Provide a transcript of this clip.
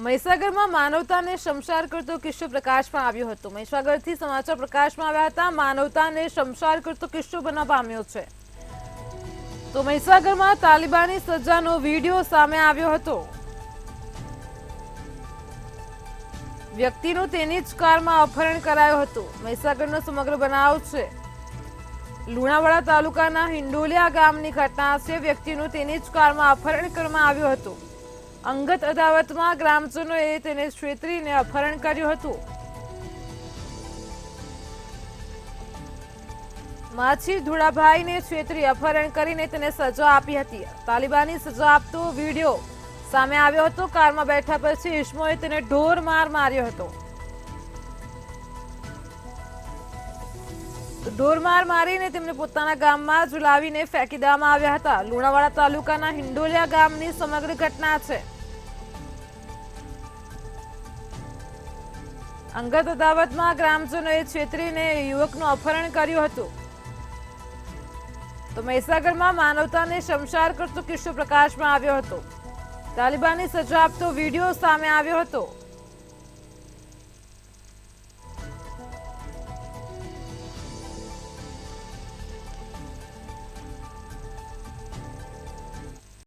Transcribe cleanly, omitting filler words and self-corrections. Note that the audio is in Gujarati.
મહીસાગરમાં માનવતાને શમશાર કરતો કિસ્સો પ્રકાશમાં આવ્યો હતો। મહીસાગરથી સમાચાર પ્રકાશમાં આવ્યા હતા। માનવતાને શમશાર કરતો કિસ્સો બનવા પામ્યો છે। તો મહીસાગરમાં તાલિબાની સજાનો વિડીયો સામે આવ્યો હતો। વ્યક્તિનું તેની જ કારમાં અપહરણ કરાયું હતું। મહીસાગરનો સમગ્ર બનાવ છે। લુણાવાડા તાલુકાના હિંડોલિયા ગામની ઘટના છે। વ્યક્તિનું તેની જ કારમાં અપહરણ કરવામાં આવ્યું હતું। અંગત અદાવતમાં ગ્રામજનોએ તેને છેતરીને અપહરણ કર્યું હતું। માછી ધુડાભાઈને છેતરી અપહરણ કરીને તેને સજા આપી હતી। તાલિબાની સજા આપતો વિડીયો સામે આવ્યો હતો। કારમાં બેઠા પછી ઇસમોએ તેને ઢોર માર માર્યો હતો। ઢોરમાર મારીને તેમને પોતાના ગામમાં ઝુલાવીને ફેંકી દેવામાં આવ્યા હતા। લુણાવાડા તાલુકાના હિંડોલિયા ગામની સમગ્ર ઘટના છે। અંગત અદાવતમાં ગ્રામજનોએ છેતરીને યુવકનું અપહરણ કર્યું હતું। તો મહીસાગરમાં માનવતાને શમશાર કરતો કિસ્સો પ્રકાશમાં આવ્યો હતો। તાલિબાની સજા આપતો વિડીયો સામે આવ્યો હતો।